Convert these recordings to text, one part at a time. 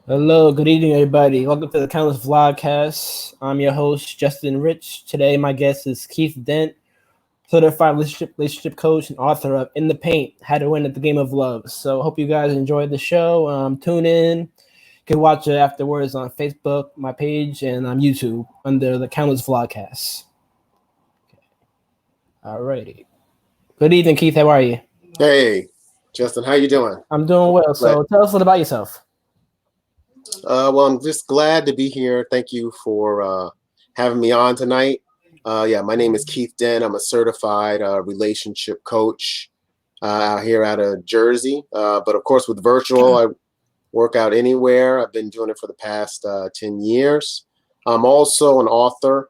Hello, good evening, everybody. Welcome to the Countless Vlogcast. I'm your host, Justin Rich. Today, my guest is Keith Dent, certified relationship coach and author of In the Paint: How to Win at the Game of Love. So, hope you guys enjoyed the show. Tune in. You can watch it afterwards on Facebook, my page, and on YouTube under the Countless Vlogcast. Alrighty. Good evening, Keith. How are you? Hey, Justin, how you doing? I'm doing well. Glad. So, tell us a little about yourself. Well, I'm just glad to be here. Thank you for having me on tonight. Yeah, my name is Keith Dent. I'm a certified relationship coach out here out of Jersey. But of course, with virtual, I work out anywhere. I've been doing it for the past 10 years. I'm also an author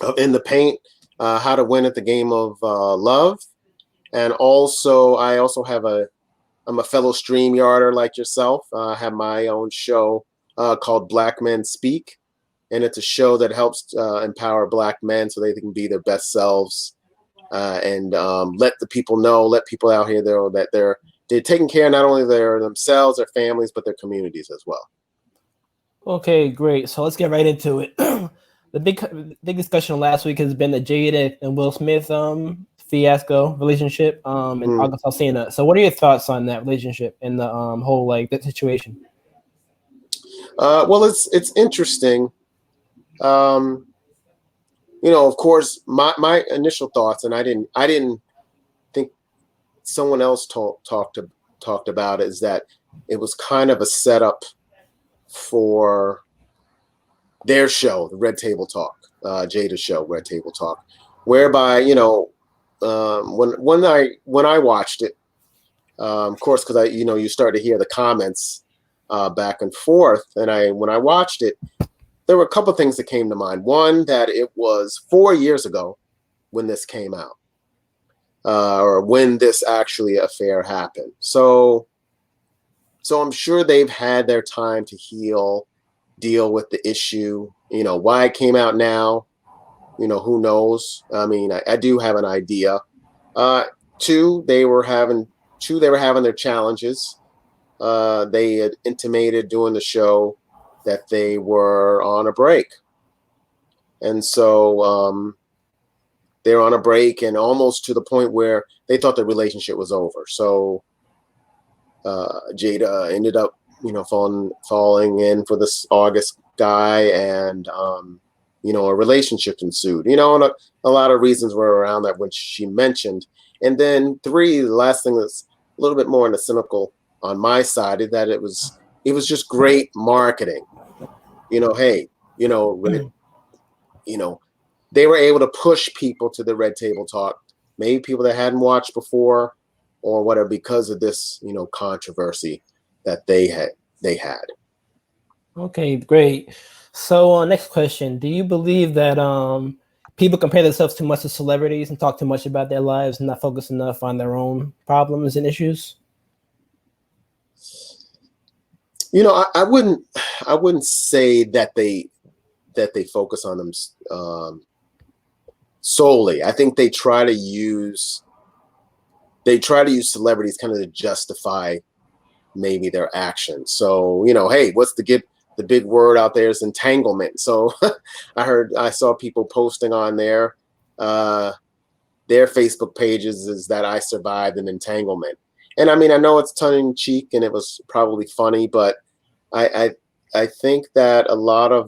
of In the Paint: How to Win at the Game of Love. And also, I'm a fellow StreamYarder like yourself. I have my own show called Black Men Speak, and it's a show that helps empower Black men so they can be their best selves and let people out here know that they're taking care not only of themselves, their families, but their communities as well. Okay, great. So let's get right into it. The big discussion last week has been the Jada and Will Smith fiasco relationship in August Alsina. So what are your thoughts on that relationship and the whole that situation? Well, it's interesting. Of course, my initial thoughts, and I didn't think someone else talked about it, is that it was kind of a setup for their show, the Red Table Talk, Jada show, Red Table Talk, whereby when I watched it, of course, because you start to hear the comments back and forth, and when I watched it, there were a couple of things that came to mind. One, that it was 4 years ago when this came out, or when this actually affair happened. So I'm sure they've had their time to heal, deal with the issue. Why it came out now, who knows? I mean, I do have an idea. Two, they were having their challenges. They had intimated during the show that they were on a break. And so they're on a break, and almost to the point where they thought the relationship was over. So Jada ended up, falling in for this August guy, and a relationship ensued. And a lot of reasons were around that, which she mentioned. And then three, the last thing that's a little bit more in the cynical on my side, is that it was just great marketing. Hey, they were able to push people to the Red Table Talk, maybe people that hadn't watched before or whatever, because of this, controversy that they had. Okay, great. So next question: do you believe that people compare themselves too much to celebrities and talk too much about their lives and not focus enough on their own problems and issues? I wouldn't say that they focus on them solely. I think they try to use celebrities kind of to justify maybe their actions. So, hey, what's the big word out there is entanglement. So I saw people posting on their Facebook pages is that I survived an entanglement. And I mean, I know it's tongue in cheek and it was probably funny, but I think that a lot of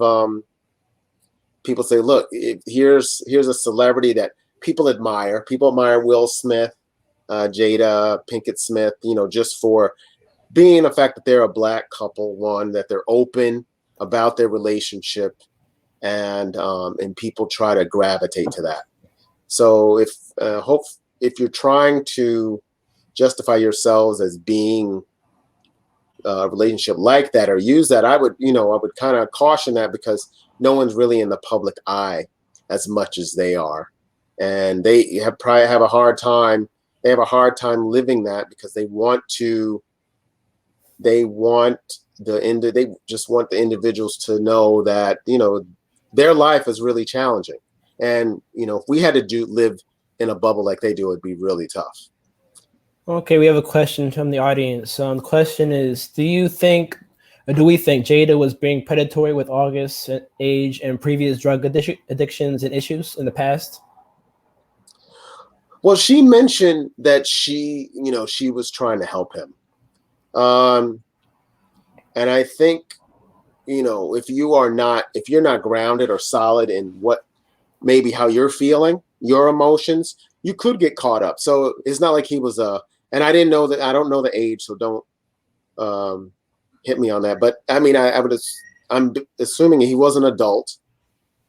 people say, look, here's a celebrity that people admire. People admire Will Smith, Jada Pinkett Smith, just for being the fact that they're a Black couple, one, that they're open about their relationship, and people try to gravitate to that. So if you're trying to justify yourselves as being a relationship like that or use that, I would kind of caution that, because no one's really in the public eye as much as they are, and they probably have a hard time. They have a hard time living that, because they just want the individuals to know that their life is really challenging, and if we had to live in a bubble like they do, it'd be really tough. Okay, we have a question from the audience. The question is: do you think Or do we think Jada was being predatory with August's age and previous drug addictions and issues in the past? Well, she mentioned that she was trying to help him. And I think, if you're not grounded or solid in what maybe how you're feeling, your emotions, you could get caught up. So it's not like he was and I don't know the age, so don't hit me on that. But I mean, I'm assuming he was an adult,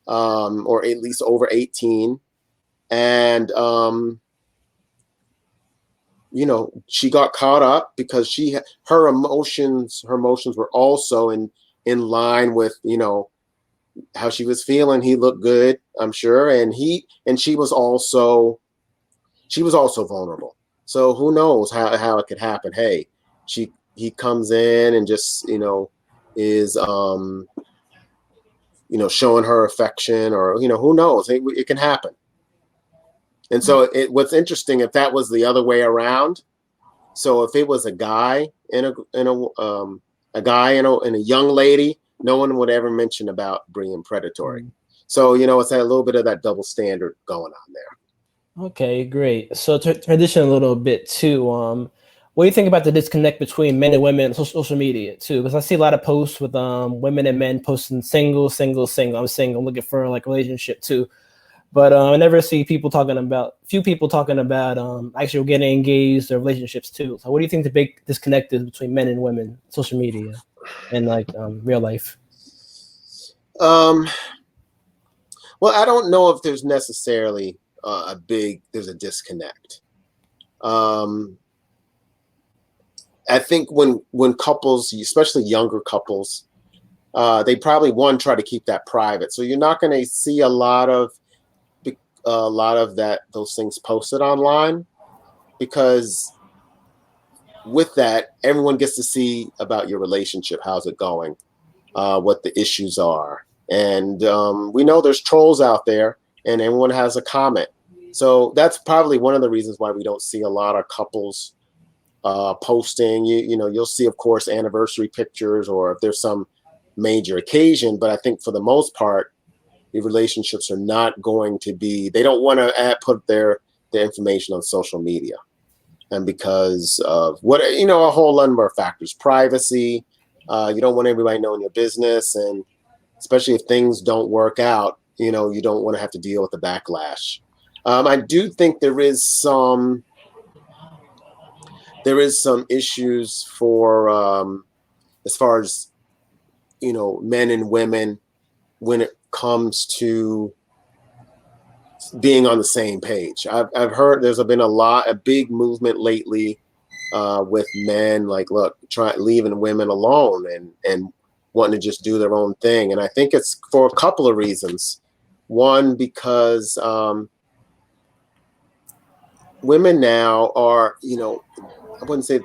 or at least over 18. And, she got caught up because her emotions were also in line with, how she was feeling. He looked good, I'm sure. And she was also vulnerable. So who knows how it could happen. Hey, he comes in and just, is, showing her affection, or, who knows, it can happen. And so what's interesting, if that was the other way around, so if it was a guy and a guy and a young lady, no one would ever mention about being predatory. So, it's a little bit of that double standard going on there. Okay, great. So to transition a little bit too, what do you think about the disconnect between men and women on social media too? Because I see a lot of posts with women and men posting single. I'm single, I'm looking for like a relationship too. But I never see few people talking about actually getting engaged or relationships too. So what do you think the big disconnect is between men and women, social media, and like real life? Well, I don't know if there's necessarily there's a disconnect. I think when couples, especially younger couples, they probably try to keep that private. So you're not going to see a lot of those things posted online, because with that, everyone gets to see about your relationship, how's it going, what the issues are. And we know there's trolls out there, and everyone has a comment. So that's probably one of the reasons why we don't see a lot of couples posting. You'll see, of course, anniversary pictures, or if there's some major occasion. But I think for the most part, the relationships are not going to be, they don't want to put their information on social media. And because of a whole number of factors, privacy, you don't want everybody knowing your business. And especially if things don't work out, you don't want to have to deal with the backlash. I do think there is some issues for, as far as, men and women, when it comes to being on the same page. I've heard there's been a big movement lately with men, like, look, leaving women alone and wanting to just do their own thing. And I think it's for a couple of reasons. One, because women now are, I wouldn't say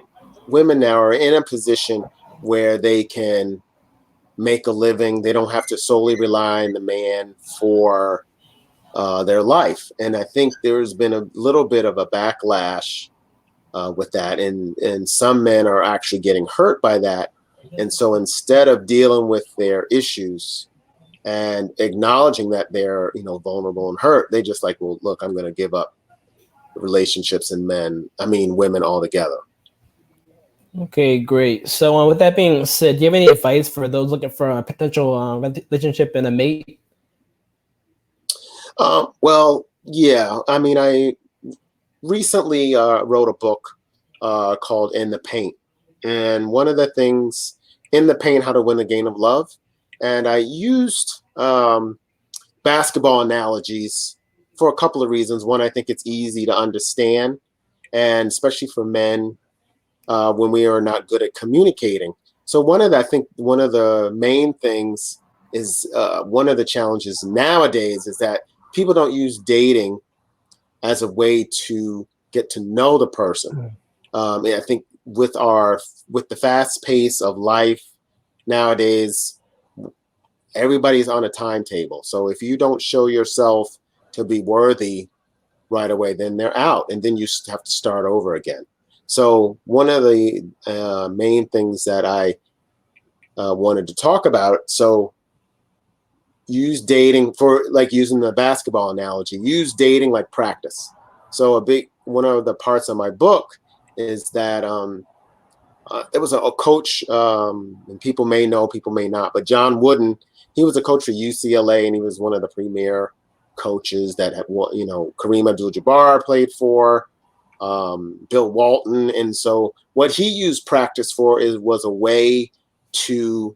women now are in a position where they can make a living. They don't have to solely rely on the man for their life. And I think there's been a little bit of a backlash with that. And some men are actually getting hurt by that. And so instead of dealing with their issues and acknowledging that they're, vulnerable and hurt, they just like, well, look, I'm going to give up relationships and women altogether. Okay, great. So with that being said, do you have any advice for those looking for a potential relationship and a mate? Well, yeah. I recently wrote a book called In the Paint. And one of the things in the paint, how to win the game of love. And I used basketball analogies for a couple of reasons. One, I think it's easy to understand, and especially for men when we are not good at communicating. So I think one of the main things is one of the challenges nowadays is that people don't use dating as a way to get to know the person. And I think with the fast pace of life nowadays, everybody's on a timetable. So if you don't show yourself to be worthy right away, then they're out, and then you have to start over again. So one of the main things that I wanted to talk about. So use dating for, like using the basketball analogy, use dating like practice. So one of the parts of my book is that there was a coach, and people may know, people may not, but John Wooden, he was a coach for UCLA, and he was one of the premier coaches that had, Kareem Abdul-Jabbar played for, Bill Walton. And so what he used practice for was a way to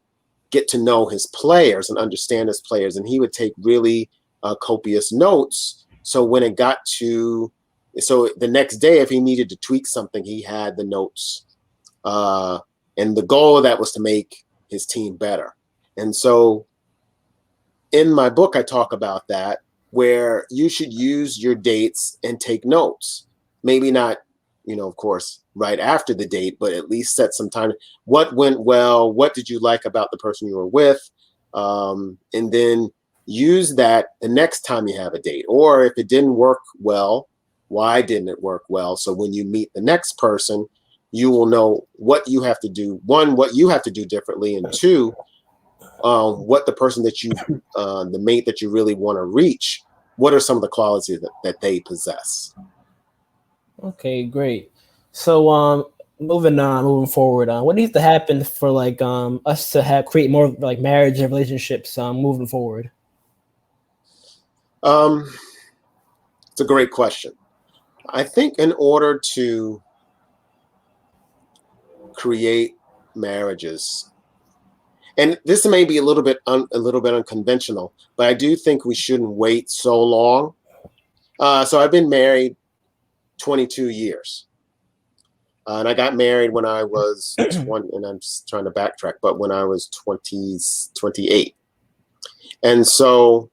get to know his players and understand his players. And he would take really copious notes. So when it got to, so the next day, if he needed to tweak something, he had the notes. And the goal of that was to make his team better. And so in my book, I talk about that, where you should use your dates and take notes. Maybe not, of course, right after the date, but at least set some time. What went well? What did you like about the person you were with? And then use that the next time you have a date. Or if it didn't work well, why didn't it work well? So when you meet the next person, you will know what you have to do. One, what you have to do differently, and two, what the person that the mate that you really want to reach, what are some of the qualities that they possess? Okay, great. So moving forward, what needs to happen for like us to create more like marriage and relationships moving forward? It's a great question. I think in order to create marriages, and this may be a little bit unconventional, but I do think we shouldn't wait so long. So I've been married 22 years. And I got married when I was 20, and I'm just trying to backtrack, but when I was 28. And so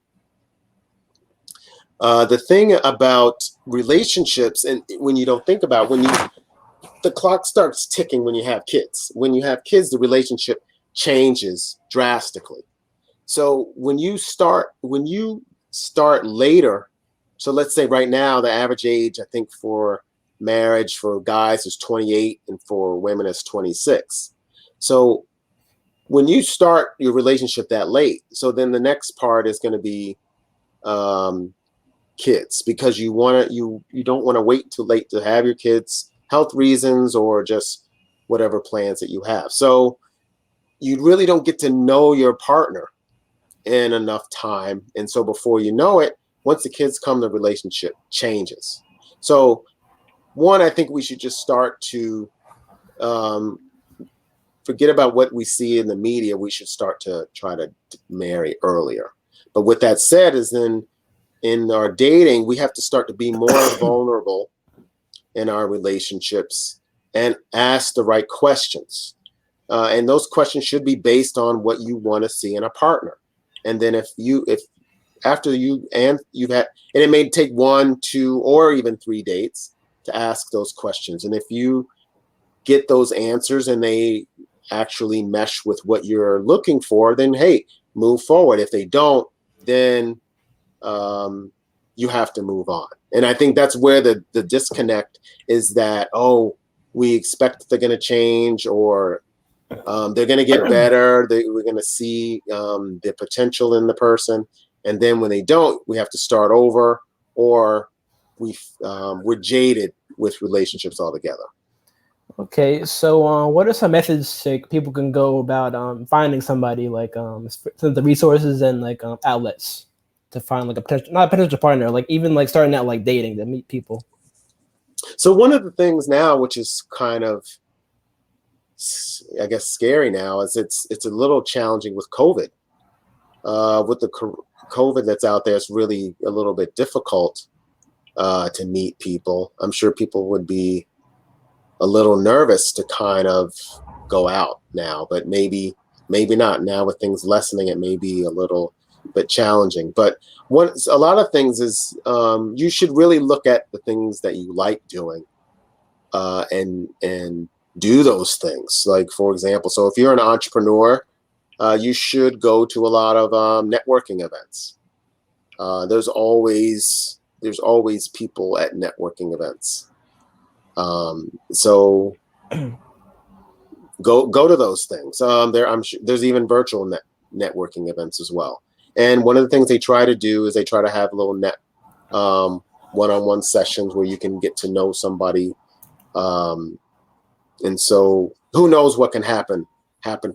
the thing about relationships, and when you don't think about, the clock starts ticking when you have kids. When you have kids, the relationship changes drastically. So when you start later, so let's say right now, the average age, I think, for marriage for guys is 28 and for women is 26. So when you start your relationship that late, so then the next part is going to be kids, because you don't want to wait too late to have your kids, health reasons or just whatever plans that you have. So you really don't get to know your partner in enough time. And so before you know it, once the kids come, the relationship changes. So one, I think we should just start to forget about what we see in the media. We should start to try to marry earlier. But with that said, is then in our dating, we have to start to be more vulnerable in our relationships and ask the right questions. And those questions should be based on what you want to see in a partner. And then if after you've had, and it may take 1, 2, or even 3 dates to ask those questions. And if you get those answers and they actually mesh with what you're looking for, then hey, move forward. If they don't, then you have to move on. And I think that's where the disconnect is, that, oh, we expect they're going to change, or they're going to get better. We're going to see the potential in the person. And then when they don't, we have to start over, or we're jaded with relationships altogether. Okay, so what are some methods people can go about finding somebody, like some of the resources and like outlets to find like not a potential partner, like even like starting out like dating to meet people? So one of the things now, which is kind of, I guess, scary now, is it's a little challenging with COVID. With the COVID that's out there, it's really a little bit difficult to meet people. I'm sure people would be a little nervous to kind of go out now, but maybe not. Now with things lessening, it may be a little bit challenging. But a lot of things is you should really look at the things that you like doing and do those things. Like, for example, so if you're an entrepreneur, you should go to a lot of networking events. There's always people at networking events. So go to those things. I'm sure there's even virtual networking events as well. And one of the things they try to do is they try to have little one-on-one sessions where you can get to know somebody. And so who knows what can happen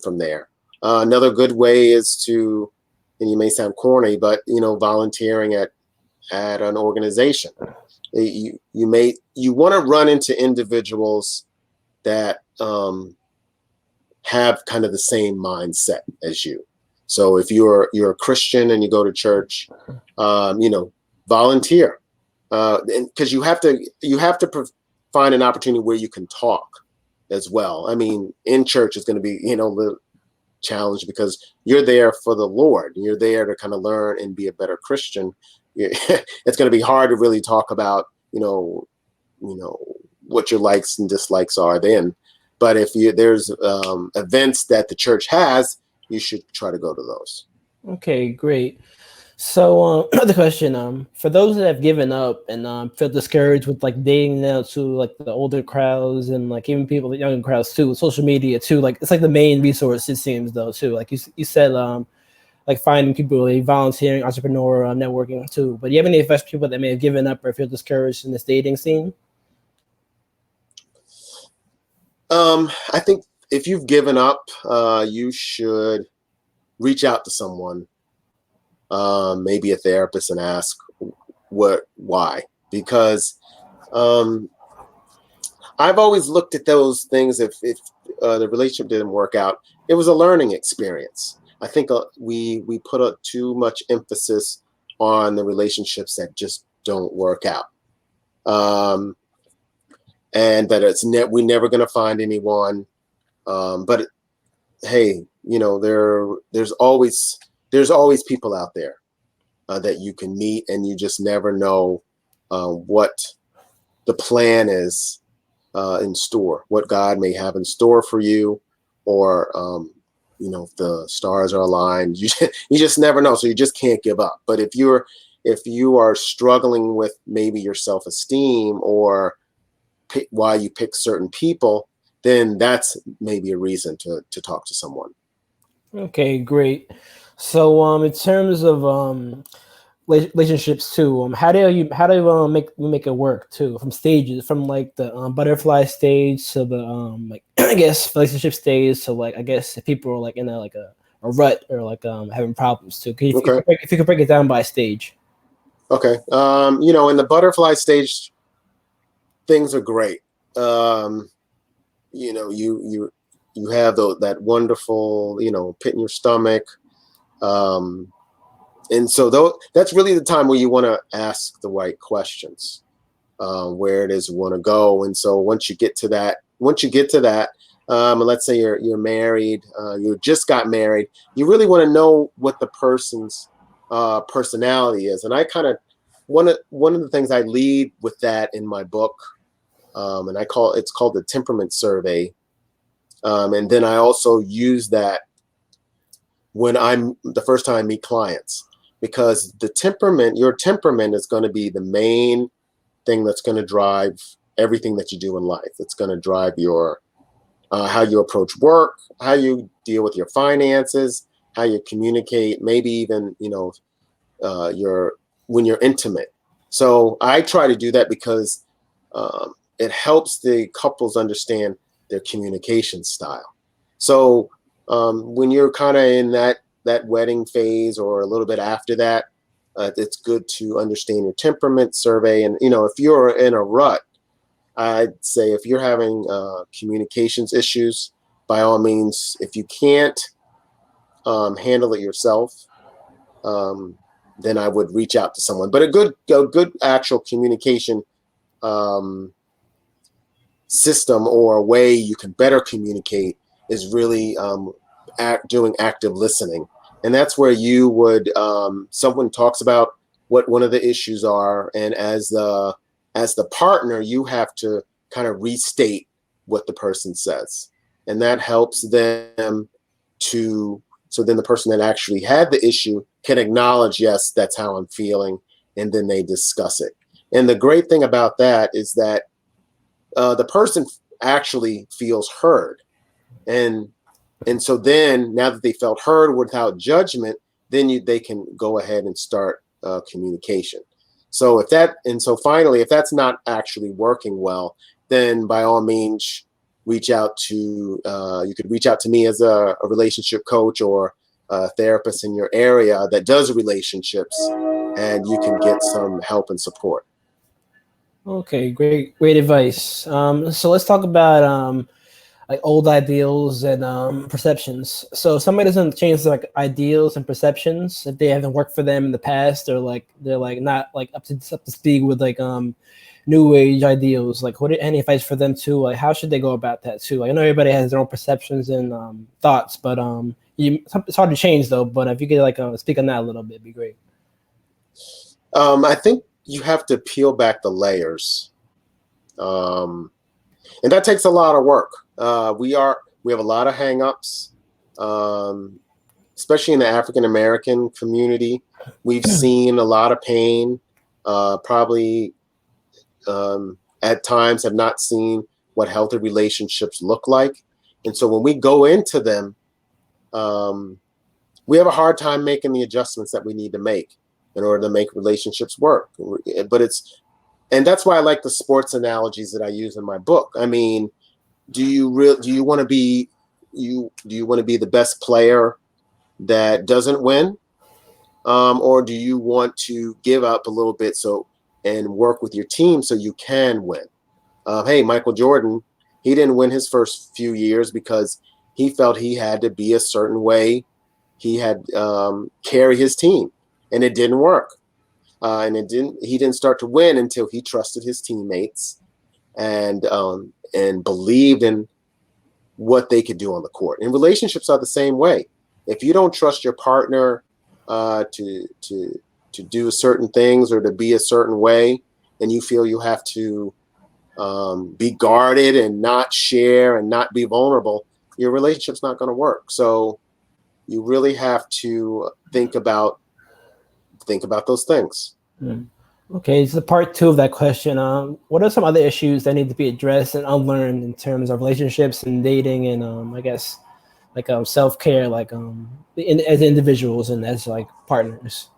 from there. Another good way is to, and you may sound corny, but volunteering at an organization. You want to run into individuals that have kind of the same mindset as you. So if you're a Christian and you go to church, volunteer, because you have to find an opportunity where you can talk as well. I mean, in church is going to be a little challenge because you're there for the Lord. You're there to kind of learn and be a better Christian. It's going to be hard to really talk about what your likes and dislikes are then. But if there's events that the church has, you should try to go to those. Okay, great. So another question, for those that have given up and feel discouraged with like dating now to like the older crowds and like even people, the younger crowds too, with social media too, like it's like the main resource it seems though too. Like you said, like finding people, like volunteering, entrepreneur, networking too. But do you have any advice for people that may have given up or feel discouraged in this dating scene? I think if you've given up, you should reach out to someone, maybe a therapist, and ask why. Because I've always looked at those things. If the relationship didn't work out, it was a learning experience. I think we put too much emphasis on the relationships that just don't work out. And that we're never going to find anyone. But hey, there's always people out there that you can meet, and you just never know what the plan is in store, what God may have in store for you, or if the stars are aligned. You just never know, so you just can't give up. But if you are struggling with maybe your self-esteem or why you pick certain people, then that's maybe a reason to talk to someone. Okay, great. So in terms of relationships too, how do you make it work too, from stages, from like the butterfly stage to the like I guess relationship stage, so like I guess if people are like in a rut or like having problems too. If you could break it down by stage. Okay. In the butterfly stage, things are great. You have that wonderful, pit in your stomach. And so that's really the time where you want to ask the right questions, where it is you want to go. And so once you get to that, and let's say you're married, you just got married, you really want to know what the person's personality is. And I kind of one of the things I lead with that in my book, and it's called the Temperament Survey. And then I also use that when I'm the first time I meet clients, because your temperament is going to be the main thing that's going to drive everything that you do in life. It's going to drive your how you approach work, how you deal with your finances, how you communicate, maybe even when you're intimate. So I try to do that because it helps the couples understand their communication style. So when you're kind of in that wedding phase or a little bit after that, it's good to understand your temperament survey. And if you're in a rut, I'd say if you're having communications issues, by all means, if you can't handle it yourself, then I would reach out to someone. But a good actual communication system or a way you can better communicate is really doing active listening. And that's where you would someone talks about what one of the issues are, and as the partner, you have to kind of restate what the person says, and that helps them so then the person that actually had the issue can acknowledge, yes, that's how I'm feeling, and then they discuss it. And the great thing about that is that the person actually feels heard. And so then, now that they felt heard without judgment, then they can go ahead and start communication. So finally, if that's not actually working well, then by all means, reach out to you could reach out to me as a relationship coach or a therapist in your area that does relationships, and you can get some help and support. Okay, great advice. So let's talk about like old ideals and perceptions. So if somebody doesn't change their, like, ideals and perceptions, if they haven't worked for them in the past, or like they're like not like up to speed with like new age ideals, like what any advice for them too? Like how should they go about that too? Like I know everybody has their own perceptions and thoughts, but it's hard to change though. But if you could like speak on that a little bit, it'd be great. I think you have to peel back the layers, and that takes a lot of work. We have a lot of hangups, especially in the African American community. We've seen a lot of pain. Probably at times have not seen what healthy relationships look like, and so when we go into them, we have a hard time making the adjustments that we need to make in order to make relationships work. And that's why I like the sports analogies that I use in my book. I mean, do you want to be the best player that doesn't win, or do you want to give up a little bit and work with your team so you can win? Hey, Michael Jordan, he didn't win his first few years because he felt he had to be a certain way. He had carry his team, and it didn't work. He didn't start to win until he trusted his teammates and believed in what they could do on the court. And relationships are the same way. If you don't trust your partner to do certain things or to be a certain way, and you feel you have to be guarded and not share and not be vulnerable, your relationship's not going to work. So you really have to think about those things. Okay, so part two of that question. What are some other issues that need to be addressed and unlearned in terms of relationships and dating and I guess like self-care, like as individuals and as like partners?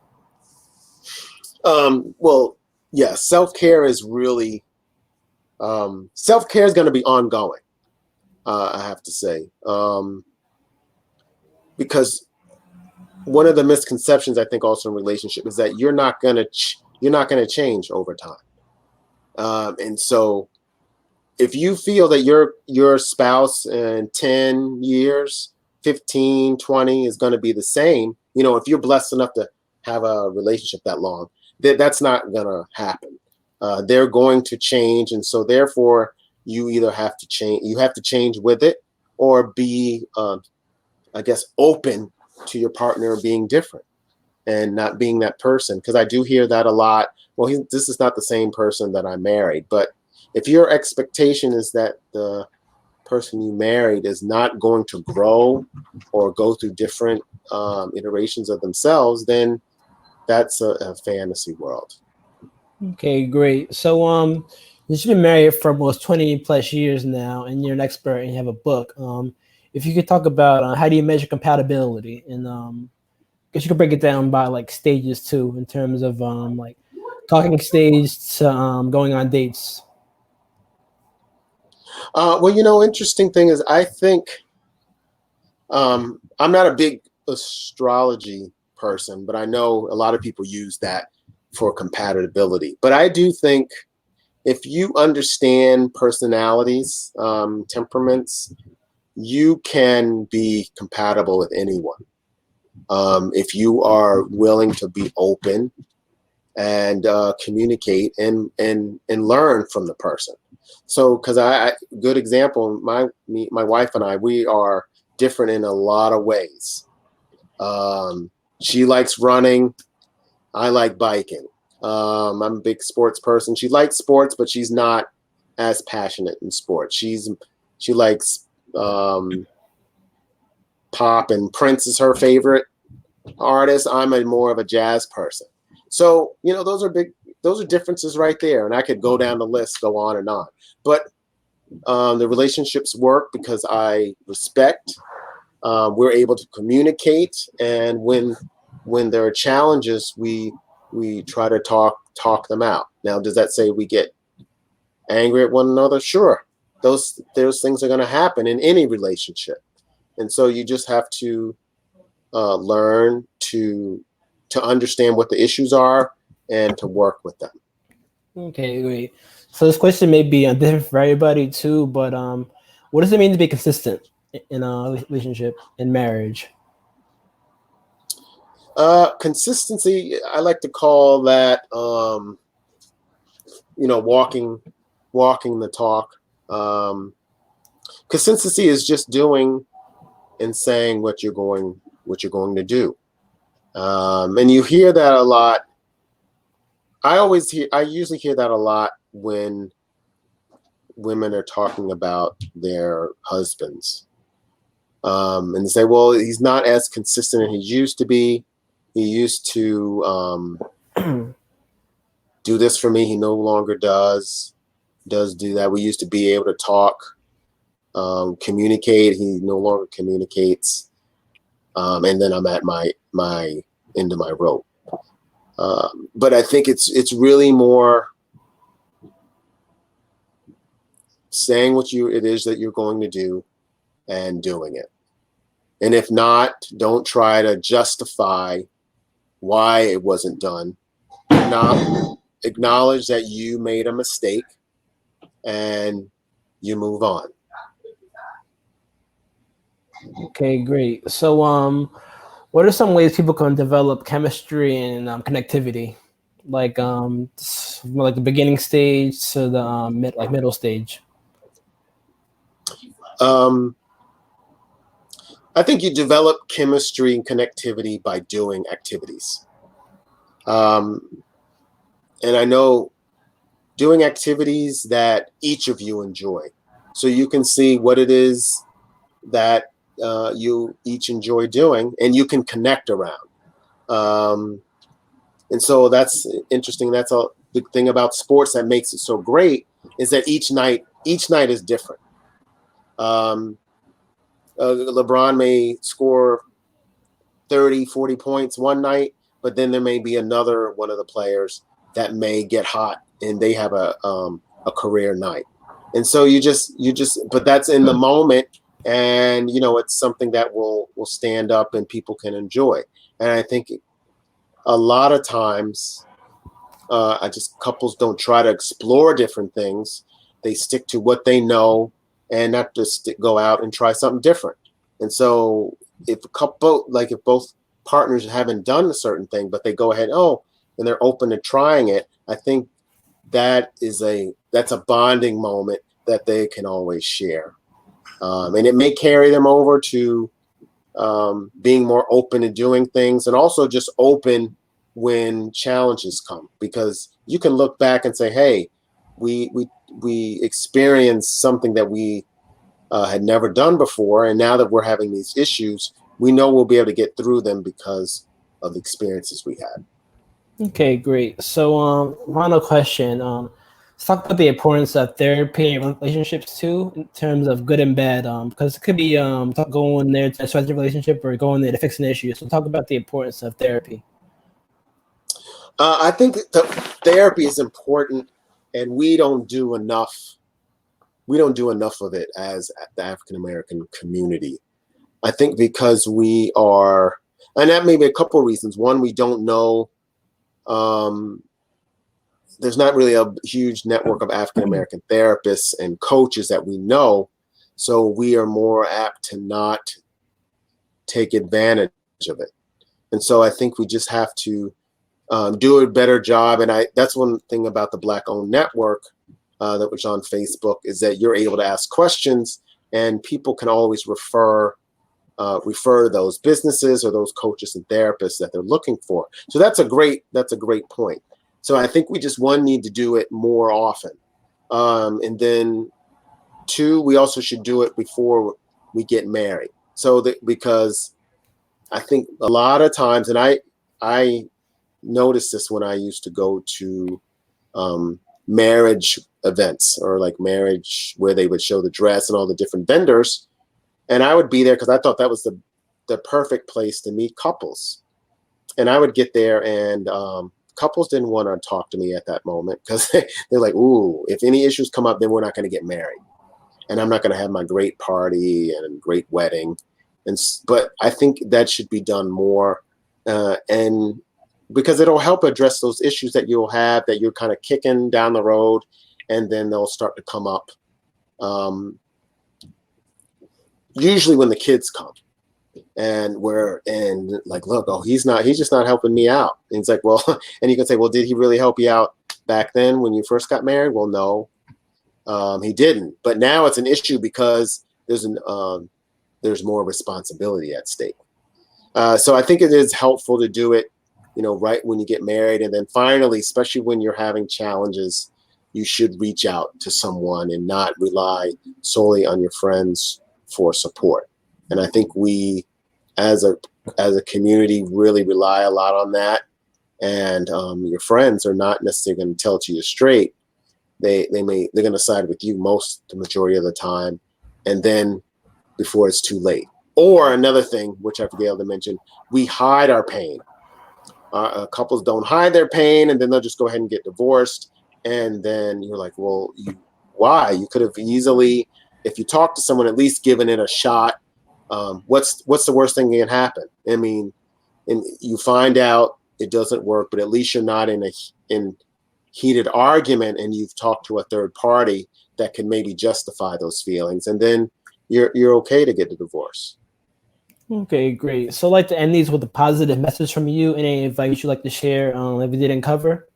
Well, yeah, self-care is really self-care is going to be ongoing. I have to say, because one of the misconceptions I think also in relationship is that you're not going to change over time. And so if you feel that your spouse in 10 years, 15, 20 is going to be the same, if you're blessed enough to have a relationship that long, that's not going to happen. They're going to change. And so therefore you either have to change with it, or be, I guess, open to your partner being different and not being that person. Because I do hear that a lot. Well, this is not the same person that I married. But if your expectation is that the person you married is not going to grow or go through different iterations of themselves, then that's a fantasy world. Okay, great. So you've been married for almost 20 plus years now, and you're an expert and you have a book. If you could talk about how do you measure compatibility, and I guess you could break it down by like stages too, in terms of like talking stage to going on dates. Well, interesting thing is I think I'm not a big astrology person, but I know a lot of people use that for compatibility. But I do think if you understand personalities, temperaments, you can be compatible with anyone. If you are willing to be open and communicate and learn from the person. So, because good example, my wife and I, we are different in a lot of ways. She likes running. I like biking. I'm a big sports person. She likes sports, but she's not as passionate in sports. She likes pop, and Prince is her favorite artist. I'm more of a jazz person. So, those are differences right there. And I could go down the list, go on and on. But The relationships work because I respect. We're able to communicate, and when there are challenges, we try to talk them out. Now, does that say we get angry at one another? Sure, those things are going to happen in any relationship, and so you just have to learn to understand what the issues are and to work with them. Okay, great. So this question may be different for everybody too, but what does it mean to be consistent in a relationship, in marriage? Consistency, I like to call that, walking the talk. Consistency is just doing and saying what you're going to do. And you hear that a lot. I usually hear that a lot when women are talking about their husbands. And they say, well, he's not as consistent as he used to be. He used to do this for me. He no longer does do that. We used to be able to talk, communicate. He no longer communicates. And then I'm at my end of my rope. But I think it's really more saying what it is that you're going to do and doing it. And if not, don't try to justify why it wasn't done. Acknowledge that you made a mistake and you move on. Okay, great. So what are some ways people can develop chemistry and connectivity, like from like the beginning stage to the middle stage? I think you develop chemistry and connectivity by doing activities. And I know doing activities that each of you enjoy. So you can see what it is that you each enjoy doing, and you can connect around. And so that's interesting. That's a big thing about sports that makes it so great, is that each night is different. LeBron may score 30, 40 points one night, but then there may be another one of the players that may get hot and they have a career night. And so but that's in the moment, and it's something that will stand up and people can enjoy. And I think a lot of times couples don't try to explore different things. They stick to what they know and not just go out and try something different. And so if both partners haven't done a certain thing, but they go ahead, and they're open to trying it, I think that's a bonding moment that they can always share. And it may carry them over to being more open to doing things, and also just open when challenges come, because you can look back and say, hey, we experienced something that we had never done before, and now that we're having these issues, we know we'll be able to get through them because of the experiences we had. Okay, great. So final question. Let's talk about the importance of therapy in relationships too, in terms of good and bad. Because it could be going there to start the relationship or going there to fix an issue. So talk about the importance of therapy. I think therapy is important, and we don't do enough. We don't do enough of it as the African American community. I think because we are, and that may be a couple of reasons. One, we don't know. There's not really a huge network of African American therapists and coaches that we know, so we are more apt to not take advantage of it. And so I think we just have to do a better job. And that's one thing about the Black-owned network that was on Facebook, is that you're able to ask questions, and people can always refer to those businesses or those coaches and therapists that they're looking for. So that's a great point. So I think we just need to do it more often. And then two, we also should do it before we get married. Because I think a lot of times, and I noticed this when I used to go to marriage events or like marriage where they would show the dress and all the different vendors. And I would be there because I thought that was the perfect place to meet couples. And I would get there, and couples didn't want to talk to me at that moment because they're like, ooh, if any issues come up, then we're not going to get married. And I'm not going to have my great party and great wedding. But I think that should be done more. And because it'll help address those issues that you'll have that you're kind of kicking down the road, and then they'll start to come up. Usually when the kids come. And like, look, oh, he's just not helping me out. And he's like, well, and you can say, well, did he really help you out back then when you first got married? Well, no, he didn't. But now it's an issue because there's more responsibility at stake. So I think it is helpful to do it, right when you get married. And then finally, especially when you're having challenges, you should reach out to someone and not rely solely on your friends for support. And I think we, as a community, really rely a lot on that. And your friends are not necessarily going to tell it to you straight. They're going to side with you the majority of the time, and then before it's too late. Or another thing, which I failed to mention, we hide our pain. Couples don't hide their pain, and then they'll just go ahead and get divorced. And then you're like, well, why? You could have easily, if you talk to someone, at least given it a shot. What's the worst thing that can happen? I mean, and you find out it doesn't work, but at least you're not in heated argument, and you've talked to a third party that can maybe justify those feelings, and then you're okay to get the divorce. Okay, great. So I'd like to end these with a positive message from you. Any advice you'd like to share that we didn't cover?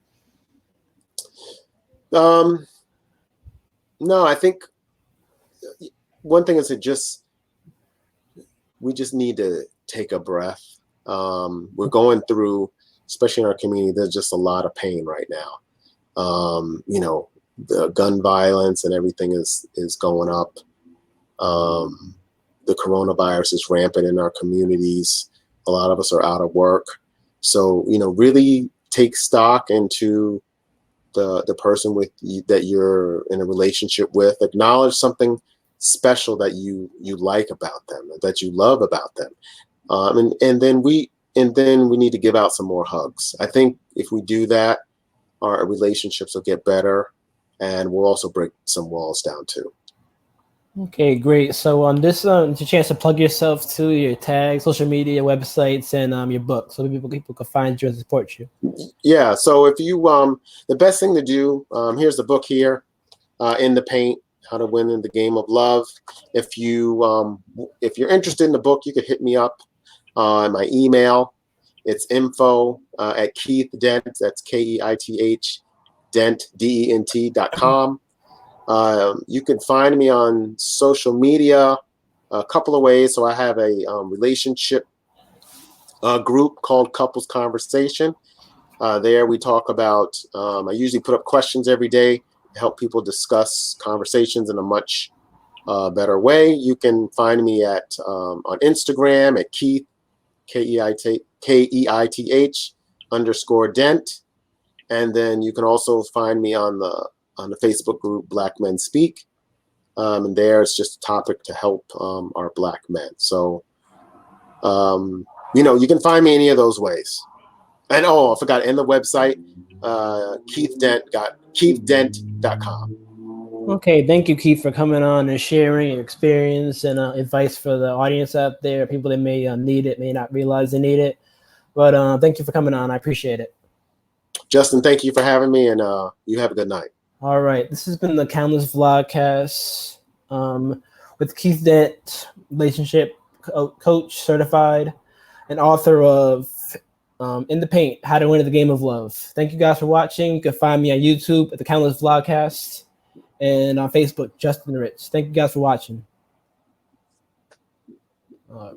No, I think one thing is we just need to take a breath. We're going through, especially in our community, there's just a lot of pain right now. The gun violence and everything is going up. The coronavirus is rampant in our communities. A lot of us are out of work. So, really take stock into the person that you're in a relationship with. Acknowledge something special that you like about them, that you love about them. And then we need to give out some more hugs. I think if we do that, our relationships will get better, and we'll also break some walls down too. Okay, great. So on this, it's a chance to plug yourself to your tags, social media, websites, and your book, so people can find you and support you. Yeah. So if you, the best thing to do, here's the book here, In the Paint: How to Win in the Game of Love. If you're interested in the book, you could hit me up on my email. It's info at Keith Dent. That's KEITH Dent DENT.com. You can find me on social media a couple of ways. So I have a relationship group called Couples Conversation. There we talk about, I usually put up questions every day to help people discuss conversations in a much better way. You can find me on Instagram at Keith, KEITH _Dent. And then you can also find me on the Facebook group Black Men Speak. And there it's just a topic to help our Black men. So, you can find me any of those ways. And I forgot, in the website, KeithDent.com. Okay, thank you, Keith, for coming on and sharing your experience and advice for the audience out there, people that may need it, may not realize they need it. But thank you for coming on. I appreciate it. Justin, thank you for having me, and you have a good night. All right. This has been the Countless Vlogcast with Keith Dent, relationship coach, certified, and author of In the Paint: How to Win at the Game of Love. Thank you guys for watching. You can find me on YouTube at the Countless Vlogcast and on Facebook, Justin Rich. Thank you guys for watching. All right.